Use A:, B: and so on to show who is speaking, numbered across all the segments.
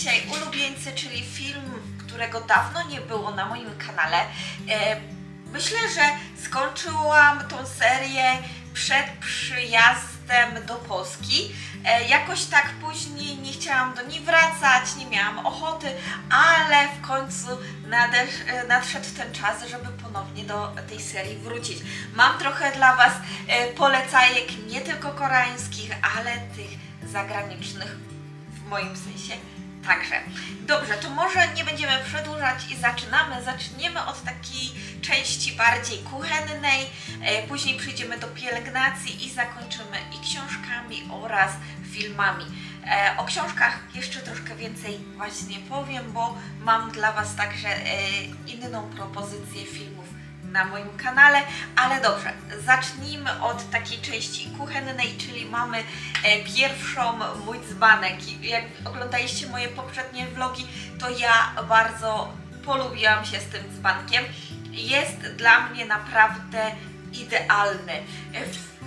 A: dzisiaj ulubieńcy, czyli film, którego dawno nie było na moim kanale. Myślę, że skończyłam tą serię przed przyjazdem do Polski. Jakoś tak później nie chciałam do niej wracać, nie miałam ochoty, ale w końcu nadszedł ten czas, żeby ponownie do tej serii wrócić. Mam trochę dla Was polecajek nie tylko koreańskich, ale tych zagranicznych w moim sensie także. Dobrze, to może nie będziemy przedłużać i zaczniemy od takiej części bardziej kuchennej, później przejdziemy do pielęgnacji i zakończymy i książkami oraz filmami. O książkach jeszcze troszkę więcej właśnie powiem, bo mam dla Was także inną propozycję filmów na moim kanale, ale dobrze, zacznijmy od takiej części kuchennej, czyli mamy pierwszą mój dzbanek. Jak oglądaliście moje poprzednie vlogi, to ja bardzo polubiłam się z tym dzbankiem. Jest dla mnie naprawdę idealny.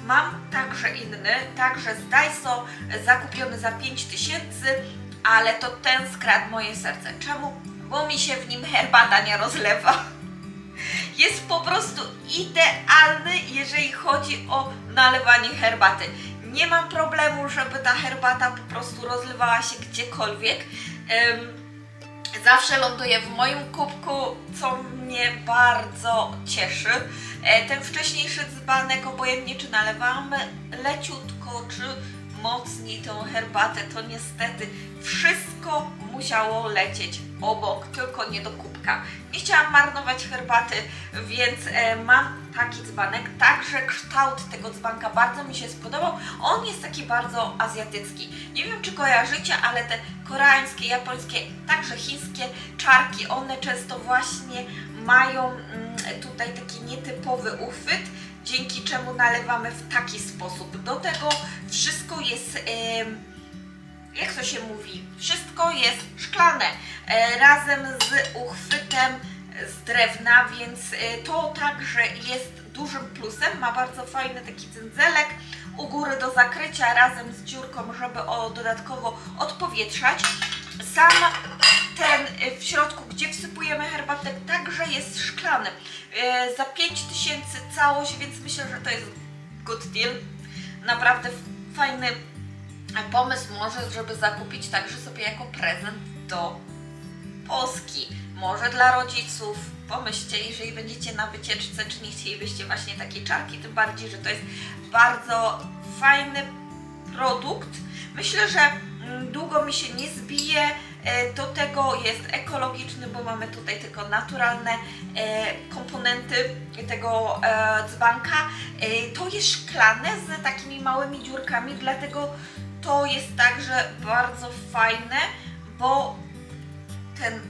A: Mam także inny, także z Daiso, zakupiony za 5000, ale to ten skradł moje serce. Czemu? Bo mi się w nim herbata nie rozlewa. Jest po prostu idealny, jeżeli chodzi o nalewanie herbaty. Nie mam problemu, żeby ta herbata po prostu rozlewała się gdziekolwiek. Zawsze ląduje w moim kubku, co mnie bardzo cieszy. Ten wcześniejszy dzbanek, obojętnie czy nalewamy leciutko, czy mocniej tą herbatę, to niestety wszystko musiało lecieć obok, tylko nie do kubka. Nie chciałam marnować herbaty, więc mam taki dzbanek. Także kształt tego dzbanka bardzo mi się spodobał. On jest taki bardzo azjatycki. Nie wiem, czy kojarzycie, ale te koreańskie, japońskie, także chińskie czarki, one często właśnie mają tutaj taki nietypowy uchwyt, dzięki czemu nalewamy w taki sposób. Do tego wszystko jest, jak to się mówi, wszystko jest szklane, razem z uchwytem z drewna, więc to także jest dużym plusem. Ma bardzo fajny taki cyndzelek u góry do zakrycia, razem z dziurką, żeby dodatkowo odpowietrzać. Sam ten w środku, gdzie wsypujemy herbatę, także jest szklany. Za 5000 całość, więc myślę, że to jest good deal. Naprawdę fajny pomysł może, żeby zakupić także sobie jako prezent do Polski. Może dla rodziców. Pomyślcie, jeżeli będziecie na wycieczce, czy nie chcielibyście właśnie takiej czarki, tym bardziej, że to jest bardzo fajny produkt. Myślę, że długo mi się nie zbije. Do tego jest ekologiczny, bo mamy tutaj tylko naturalne komponenty tego dzbanka. To jest szklane z takimi małymi dziurkami, dlatego to jest także bardzo fajne, bo ten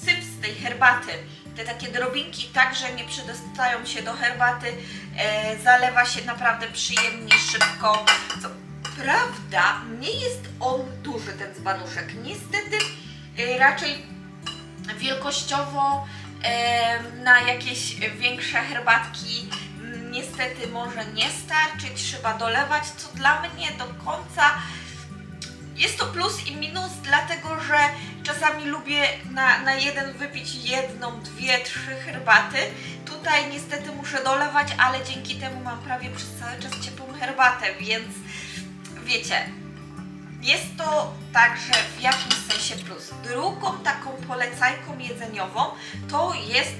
A: syp z tej herbaty, te takie drobinki także nie przedostają się do herbaty, zalewa się naprawdę przyjemnie, szybko. Co prawda nie jest on duży, ten dzbanuszek, niestety raczej wielkościowo na jakieś większe herbatki niestety może nie starczyć, trzeba dolewać, co dla mnie do końca jest to plus i minus, dlatego że czasami lubię na jeden wypić jedną, dwie, trzy herbaty. Tutaj niestety muszę dolewać, ale dzięki temu mam prawie przez cały czas ciepłą herbatę, więc wiecie, jest to także w jakimś sensie plus. Drugą taką polecajką jedzeniową to jest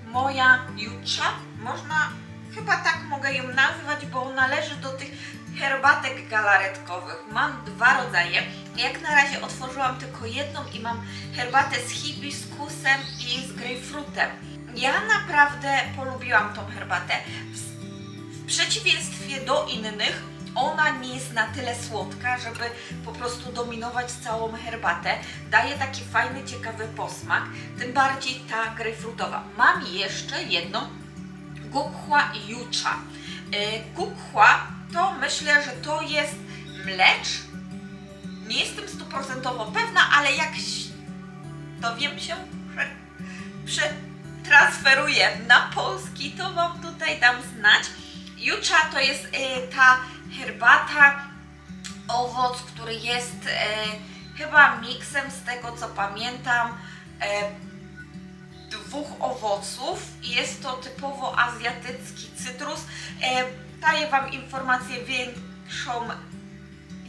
A: moja jucha. Można, chyba tak mogę ją nazywać, bo należy do tych herbatek galaretkowych. Mam dwa rodzaje. Jak na razie otworzyłam tylko jedną i mam herbatę z hibiskusem i z grejpfrutem. Ja naprawdę polubiłam tą herbatę. W przeciwieństwie do innych, ona nie jest na tyle słodka, żeby po prostu dominować całą herbatę. Daje taki fajny, ciekawy posmak, tym bardziej ta grejpfrutowa. Mam jeszcze jedną Gukhua Jucha. Gukhua to myślę, że to jest mlecz. Nie jestem 100% pewna, ale jak dowiem się, że przetransferuję na polski, to Wam tutaj dam znać. Jucha to jest ta herbata, owoc, który jest chyba miksem, z tego co pamiętam, dwóch owoców. Jest to typowo azjatycki cytrus. Daję Wam informację większą,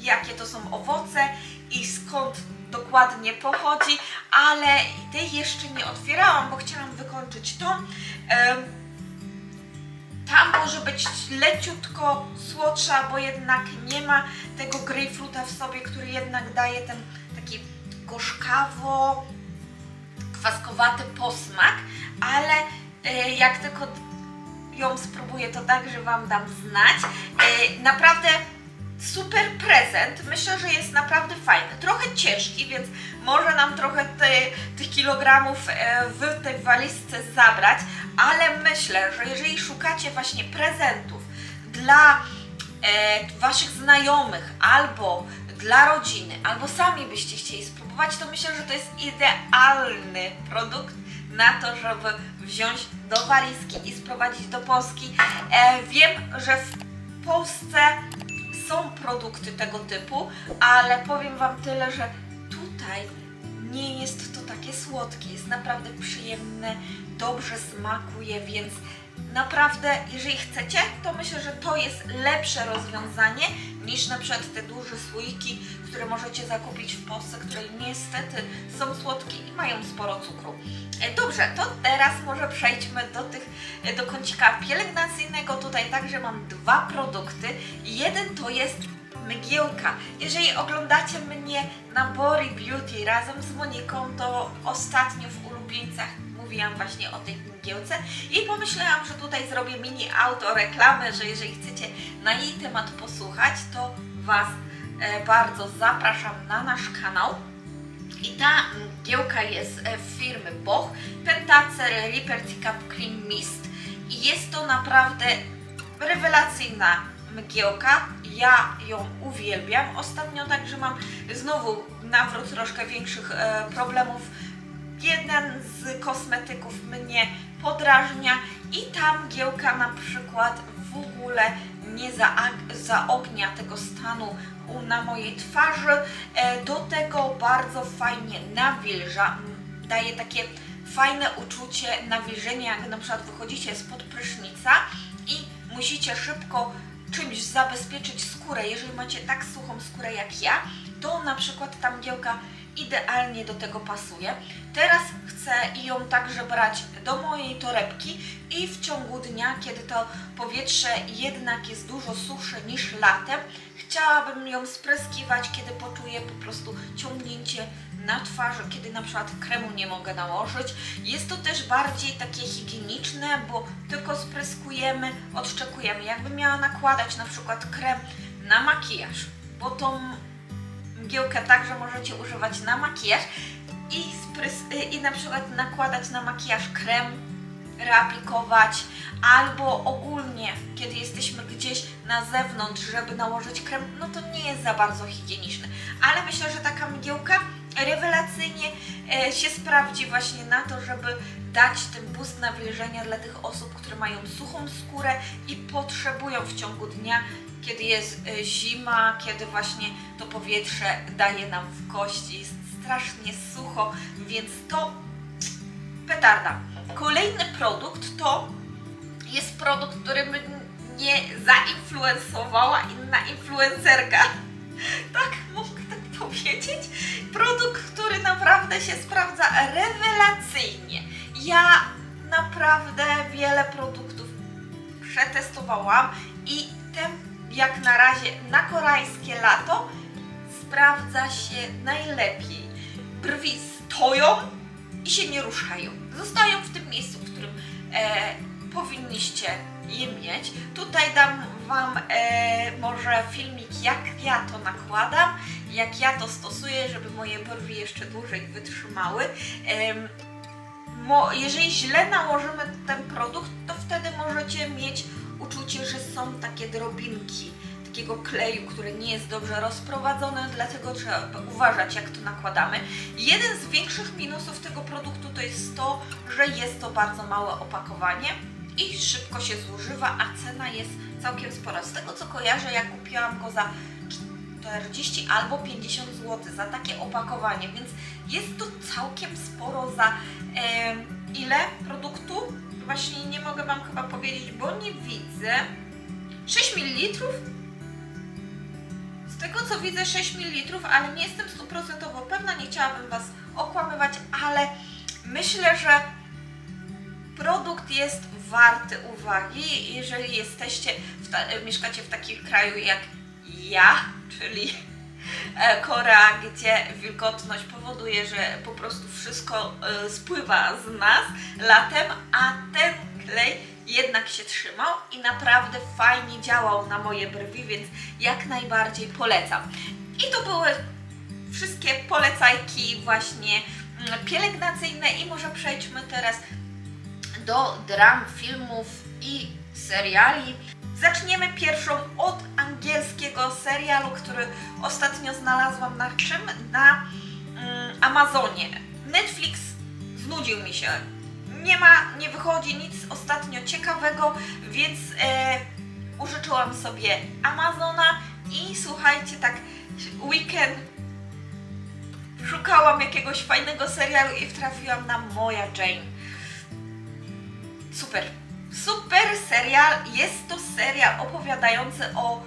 A: jakie to są owoce i skąd dokładnie pochodzi, ale tej jeszcze nie otwierałam, bo chciałam wykończyć to. Ta może być leciutko słodsza, bo jednak nie ma tego grejpfruta w sobie, który jednak daje ten taki gorzkawo-kwaskowaty posmak, ale jak tylko ją spróbuję, to także Wam dam znać. Naprawdę super prezent, myślę, że jest naprawdę fajny, trochę ciężki, więc może nam trochę tych kilogramów w tej walizce zabrać, ale myślę, że jeżeli szukacie właśnie prezentów dla Waszych znajomych albo dla rodziny, albo sami byście chcieli spróbować, to myślę, że to jest idealny produkt na to, żeby wziąć do walizki i sprowadzić do Polski. Wiem, że w Polsce są produkty tego typu, ale powiem Wam tyle, że tutaj nie jest to takie słodkie, jest naprawdę przyjemne, dobrze smakuje, więc naprawdę, jeżeli chcecie, to myślę, że to jest lepsze rozwiązanie niż na przykład te duże słoiki, które możecie zakupić w Polsce, które niestety są słodkie i mają sporo cukru. Dobrze, to teraz może przejdźmy do kącika pielęgnacyjnego. Tutaj także mam dwa produkty. Jeden to jest mgiełka. Jeżeli oglądacie mnie na Bori Beauty razem z Moniką, to ostatnio w ulubieńcach mówiłam właśnie o tej mgiełce i pomyślałam, że tutaj zrobię mini autoreklamę, że jeżeli chcecie na jej temat posłuchać, to Was bardzo zapraszam na nasz kanał. I ta mgiełka jest firmy Boch, Pentacer Liberty Cup Cream Mist i jest to naprawdę rewelacyjna mgiełka. Ja ją uwielbiam. Ostatnio także mam znowu nawrót troszkę większych problemów. Jeden z kosmetyków mnie podrażnia i ta mgiełka na przykład w ogóle nie zaognia tego stanu na mojej twarzy. Do tego bardzo fajnie nawilża, daje takie fajne uczucie nawilżenia, jak na przykład wychodzicie spod prysznica i musicie szybko czymś zabezpieczyć skórę. Jeżeli macie tak suchą skórę jak ja, to na przykład ta mgiełka idealnie do tego pasuje. Teraz chcę ją także brać do mojej torebki i w ciągu dnia, kiedy to powietrze jednak jest dużo suchsze niż latem, chciałabym ją spryskiwać, kiedy poczuję po prostu ciągnięcie na twarzy, kiedy na przykład kremu nie mogę nałożyć. Jest to też bardziej takie higieniczne, bo tylko spryskujemy, odszczekujemy. Jakbym miała nakładać na przykład krem na makijaż, bo tą mgiełkę także możecie używać na makijaż i na przykład nakładać na makijaż krem, reaplikować, albo ogólnie, kiedy jesteśmy gdzieś na zewnątrz, żeby nałożyć krem, no to nie jest za bardzo higieniczne. Ale myślę, że taka mgiełka rewelacyjnie się sprawdzi właśnie na to, żeby dać ten boost nawilżenia dla tych osób, które mają suchą skórę i potrzebują w ciągu dnia, kiedy jest zima, kiedy właśnie to powietrze daje nam w kości, jest strasznie sucho, więc to petarda. Kolejny produkt to jest produkt, który mnie zainfluencowała inna influencerka. Tak, mogę tak powiedzieć. Produkt, który naprawdę się sprawdza rewelacyjnie. Ja naprawdę wiele produktów przetestowałam i ten jak na razie na koreańskie lato sprawdza się najlepiej. Brwi stoją i się nie ruszają. Zostają w tym miejscu, w którym powinniście je mieć. Tutaj dam Wam może filmik, jak ja to nakładam, jak ja to stosuję, żeby moje brwi jeszcze dłużej wytrzymały. Jeżeli źle nałożymy ten produkt, to wtedy możecie mieć uczucie, że są takie drobinki takiego kleju, który nie jest dobrze rozprowadzony, dlatego trzeba uważać, jak to nakładamy. Jeden z większych minusów tego produktu to jest to, że jest to bardzo małe opakowanie i szybko się zużywa, a cena jest całkiem spora. Z tego co kojarzę, ja kupiłam go za 40 albo 50 zł za takie opakowanie, więc jest to całkiem sporo za ile produktu? Właśnie nie mogę Wam chyba powiedzieć, bo nie widzę. 6 ml? Z tego co widzę 6 ml, ale nie jestem 100% pewna, nie chciałabym Was okłamywać, ale myślę, że produkt jest warty uwagi, jeżeli jesteście mieszkacie w takim kraju jak ja, czyli Korea, gdzie wilgotność powoduje, że po prostu wszystko spływa z nas latem, a ten klej jednak się trzymał i naprawdę fajnie działał na moje brwi, więc jak najbardziej polecam. I to były wszystkie polecajki właśnie pielęgnacyjne i może przejdźmy teraz do dram, filmów i seriali. Zaczniemy pierwszą od angielskiego serialu, który ostatnio znalazłam na czym? Na Amazonie. Netflix znudził mi się. Nie wychodzi nic ostatnio ciekawego, więc użyczyłam sobie Amazona i słuchajcie, tak weekend szukałam jakiegoś fajnego serialu i trafiłam na Moja Jane. Super serial. Jest to serial opowiadający o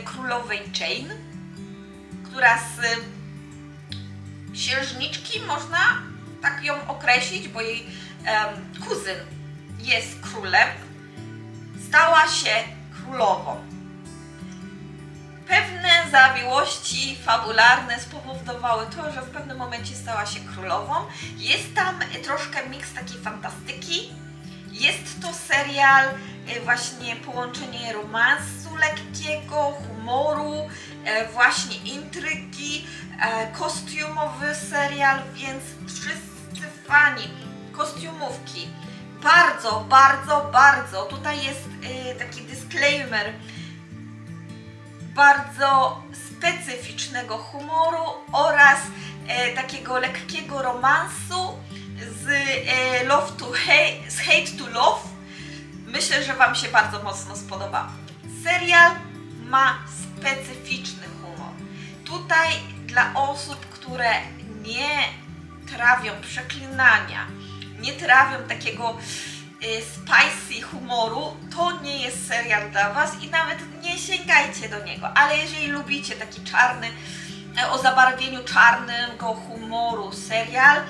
A: królowej Jane, która z księżniczki, można tak ją określić, bo jej kuzyn jest królem, stała się królową. Pewne zawiłości fabularne spowodowały to, że w pewnym momencie stała się królową. Jest tam troszkę miks takiej fantastyki. Jest to serial właśnie połączenie romansu lekkiego, humoru, właśnie intrygi, kostiumowy serial, więc wszyscy fani kostiumówki bardzo, tutaj jest taki disclaimer, bardzo specyficznego humoru oraz takiego lekkiego romansu z hate to love. Myślę, że Wam się bardzo mocno spodoba. Serial ma specyficzny humor. Tutaj dla osób, które nie trawią przeklinania, nie trawią takiego spicy humoru, to nie jest serial dla Was i nawet nie sięgajcie do niego. Ale jeżeli lubicie taki czarny, o zabarwieniu czarnego humoru serial,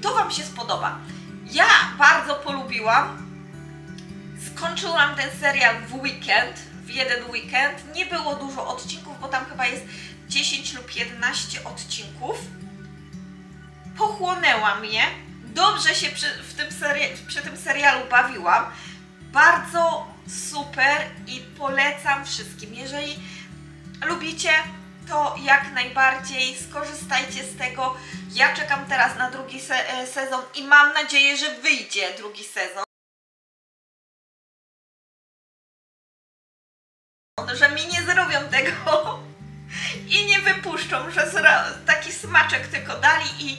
A: to Wam się spodoba. Ja bardzo polubiłam. Skończyłam ten serial w jeden weekend. Nie było dużo odcinków, bo tam chyba jest 10 lub 11 odcinków. Pochłonęła mnie. Dobrze się przy tym serialu bawiłam. Bardzo super i polecam wszystkim. Jeżeli lubicie, to jak najbardziej skorzystajcie z tego. Ja czekam teraz na drugi sezon i mam nadzieję, że wyjdzie drugi sezon. Że mi nie zrobią tego i nie wypuszczą, że taki smaczek tylko dali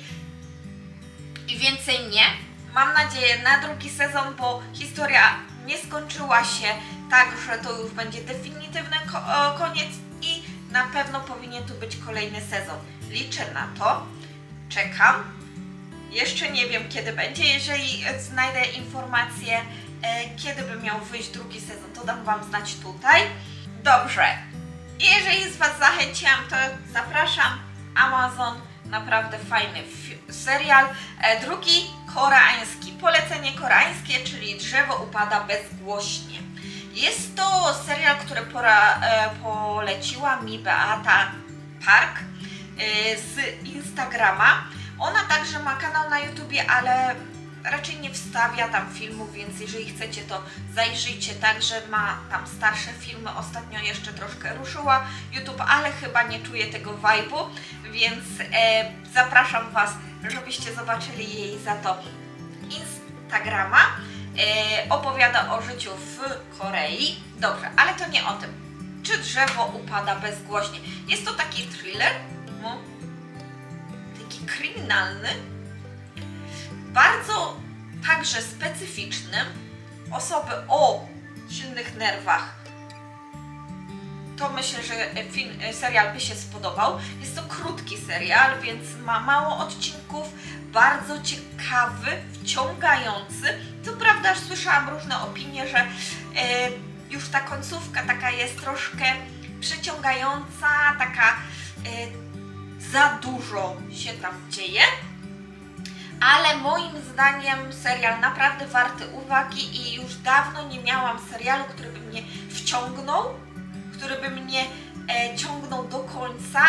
A: i więcej nie. Mam nadzieję na drugi sezon, bo historia nie skończyła się tak, że to już będzie definitywny koniec i na pewno powinien tu być kolejny sezon. Liczę na to, czekam. Jeszcze nie wiem, kiedy będzie. Jeżeli znajdę informację, kiedy by miał wyjść drugi sezon, to dam Wam znać tutaj. Dobrze. Jeżeli z Was zachęciłam, to zapraszam. Amazon, naprawdę fajny serial. Drugi koreański. Polecenie koreańskie, czyli Drzewo upada bezgłośnie. Jest to serial, który poleciła mi Beata Park z Instagrama. Ona także ma kanał na YouTubie, ale raczej nie wstawia tam filmów, więc jeżeli chcecie, to zajrzyjcie. Także ma tam starsze filmy. Ostatnio jeszcze troszkę ruszyła YouTube, ale chyba nie czuję tego vibe'u, więc zapraszam Was, żebyście zobaczyli jej za to Instagrama. Opowiada o życiu w Korei. Dobrze, ale to nie o tym. Czy drzewo upada bezgłośnie? Jest to taki thriller, taki kryminalny, bardzo także specyficzny. Osoby o silnych nerwach to myślę, że serial by się spodobał. Jest to krótki serial, więc ma mało odcinków, bardzo ciekawy, wciągający. Co prawda słyszałam różne opinie, że już ta końcówka taka jest troszkę przyciągająca, taka za dużo się tam dzieje. Ale moim zdaniem serial naprawdę warty uwagi i już dawno nie miałam serialu, który by mnie wciągnął, który by mnie ciągnął do końca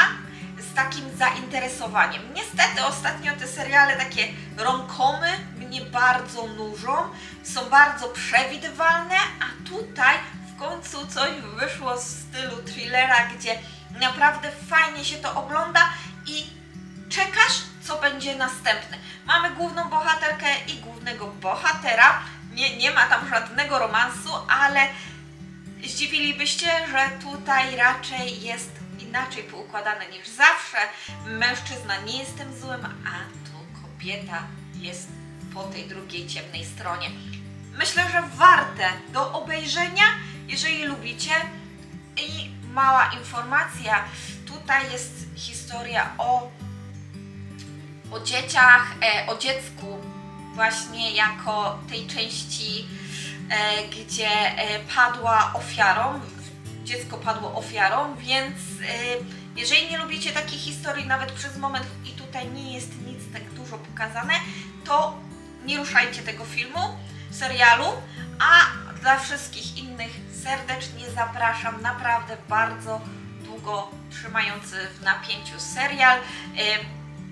A: z takim zainteresowaniem. Niestety ostatnio te seriale takie rom-comy mnie bardzo nużą, są bardzo przewidywalne, a tutaj w końcu coś wyszło w stylu thrillera, gdzie naprawdę fajnie się to ogląda i czekasz, co będzie następne. Mamy główną bohaterkę i głównego bohatera. Nie ma tam żadnego romansu, ale zdziwilibyście, że tutaj raczej jest inaczej poukładane niż zawsze. Mężczyzna nie jest tym złym, a tu kobieta jest po tej drugiej ciemnej stronie. Myślę, że warte do obejrzenia, jeżeli lubicie. I mała informacja, tutaj jest historia o dzieciach, o dziecku właśnie jako tej części, gdzie padła ofiarą, dziecko padło ofiarą, więc jeżeli nie lubicie takich historii nawet przez moment i tutaj nie jest nic tak dużo pokazane, to nie ruszajcie tego filmu, serialu, a dla wszystkich innych serdecznie zapraszam, naprawdę bardzo długo trzymający w napięciu serial.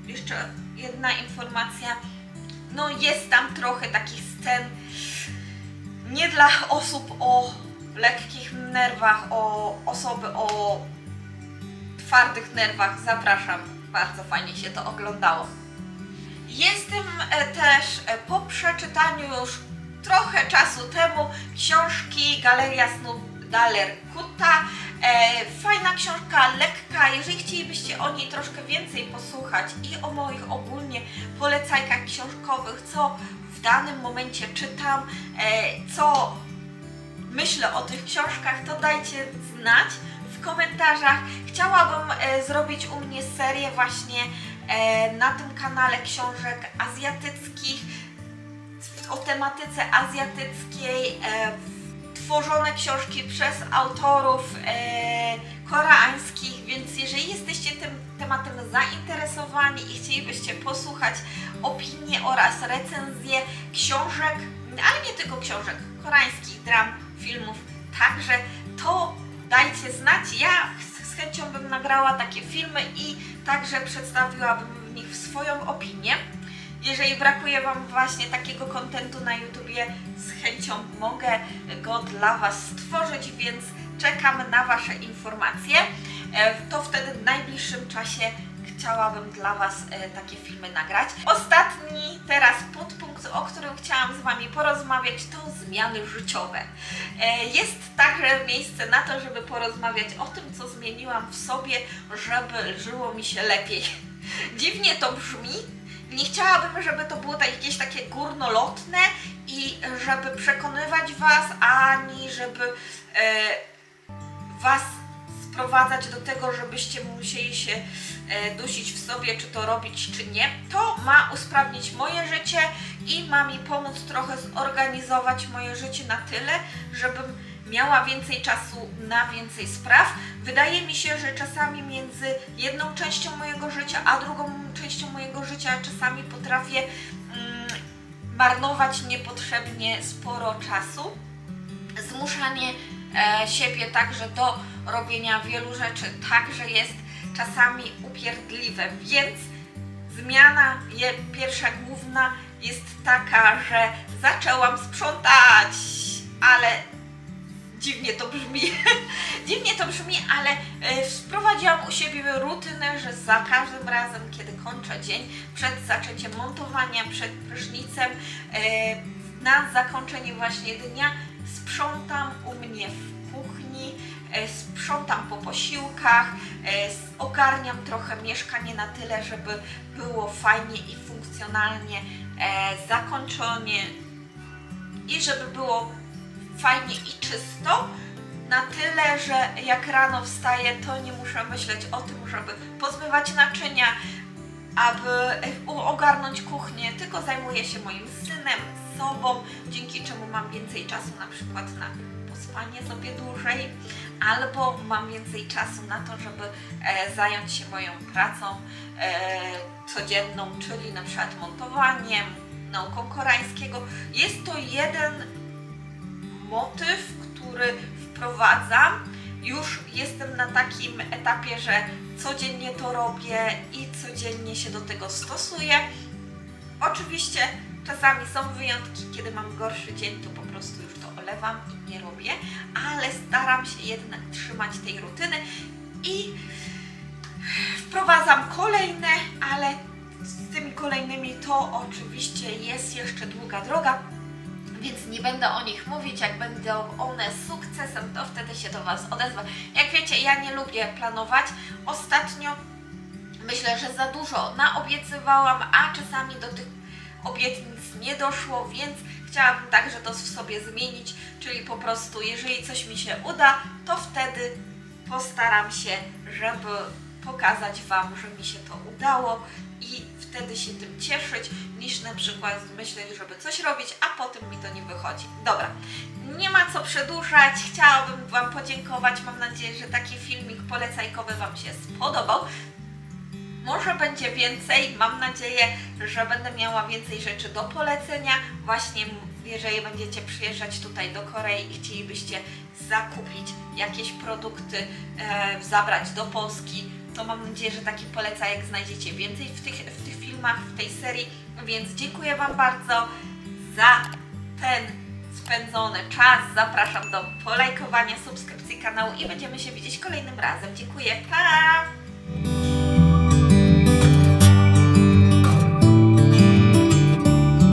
A: Jeszcze jedna informacja, no jest tam trochę takich scen nie dla osób o lekkich nerwach, o osoby o twardych nerwach, zapraszam, bardzo fajnie się to oglądało. Jestem też po przeczytaniu już trochę czasu temu książki Galeria snów Daler Kutta. Fajna książka, lekka. Jeżeli chcielibyście o niej troszkę więcej posłuchać i o moich ogólnie polecajkach książkowych, co w danym momencie czytam, co myślę o tych książkach, to dajcie znać w komentarzach. Chciałabym zrobić u mnie serię właśnie na tym kanale książek azjatyckich, o tematyce azjatyckiej, tworzone książki przez autorów koreańskich, więc jeżeli jesteście tym tematem zainteresowani i chcielibyście posłuchać opinie oraz recenzje książek, ale nie tylko książek, koreańskich dram, filmów także, to dajcie znać. Ja z chęcią bym nagrała takie filmy i także przedstawiłabym w nich swoją opinię. Jeżeli brakuje Wam właśnie takiego kontentu na YouTubie, z chęcią mogę go dla Was stworzyć, więc czekam na Wasze informacje. To wtedy w najbliższym czasie chciałabym dla Was takie filmy nagrać. Ostatni teraz podpunkt, o którym chciałam z Wami porozmawiać, to zmiany życiowe. Jest także miejsce na to, żeby porozmawiać o tym, co zmieniłam w sobie, żeby żyło mi się lepiej. Dziwnie to brzmi. Nie chciałabym, żeby to było jakieś takie górnolotne i żeby przekonywać Was, ani żeby Was sprowadzać do tego, żebyście musieli się dusić w sobie, czy to robić, czy nie. To ma usprawnić moje życie i ma mi pomóc trochę zorganizować moje życie na tyle, żebym miała więcej czasu na więcej spraw. Wydaje mi się, że czasami między jedną częścią mojego życia, a drugą częścią mojego życia czasami potrafię marnować niepotrzebnie sporo czasu. Zmuszanie siebie także do robienia wielu rzeczy także jest czasami upierdliwe, więc zmiana pierwsza główna jest taka, że zaczęłam sprzątać, ale dziwnie to brzmi, dziwnie to brzmi, ale wprowadziłam u siebie rutynę, że za każdym razem, kiedy kończę dzień, przed zaczęciem montowania, przed prysznicem, na zakończenie właśnie dnia sprzątam u mnie w kuchni, sprzątam po posiłkach, ogarniam trochę mieszkanie na tyle, żeby było fajnie i funkcjonalnie zakończone i żeby było fajnie i czysto, na tyle, że jak rano wstaję, to nie muszę myśleć o tym, żeby pozmywać naczynia, aby ogarnąć kuchnię, tylko zajmuję się moim synem, sobą, dzięki czemu mam więcej czasu na przykład na pospanie sobie dłużej, albo mam więcej czasu na to, żeby zająć się moją pracą codzienną, czyli na przykład montowaniem, nauką koreańskiego. Jest to jeden motyw, który wprowadzam. Już jestem na takim etapie, że codziennie to robię i codziennie się do tego stosuję. Oczywiście czasami są wyjątki, kiedy mam gorszy dzień, to po prostu już to olewam i nie robię, ale staram się jednak trzymać tej rutyny i wprowadzam kolejne, ale z tymi kolejnymi to oczywiście jest jeszcze długa droga, więc nie będę o nich mówić. Jak będą one sukcesem, to wtedy się do Was odezwę. Jak wiecie, ja nie lubię planować. Ostatnio myślę, że za dużo naobiecywałam, a czasami do tych obietnic nie doszło, więc chciałabym także to w sobie zmienić, czyli po prostu jeżeli coś mi się uda, to wtedy postaram się, żeby pokazać Wam, że mi się to udało i wtedy się tym cieszyć, niż na przykład myśleć, żeby coś robić, a potem mi to nie wychodzi. Dobra, nie ma co przedłużać, chciałabym Wam podziękować, mam nadzieję, że taki filmik polecajkowy Wam się spodobał. Może będzie więcej, mam nadzieję, że będę miała więcej rzeczy do polecenia, właśnie jeżeli będziecie przyjeżdżać tutaj do Korei i chcielibyście zakupić jakieś produkty, zabrać do Polski, to mam nadzieję, że taki polecajek znajdziecie więcej w tych filmach, w tej serii, więc dziękuję Wam bardzo za ten spędzony czas. Zapraszam do polajkowania, subskrypcji kanału i będziemy się widzieć kolejnym razem. Dziękuję, pa!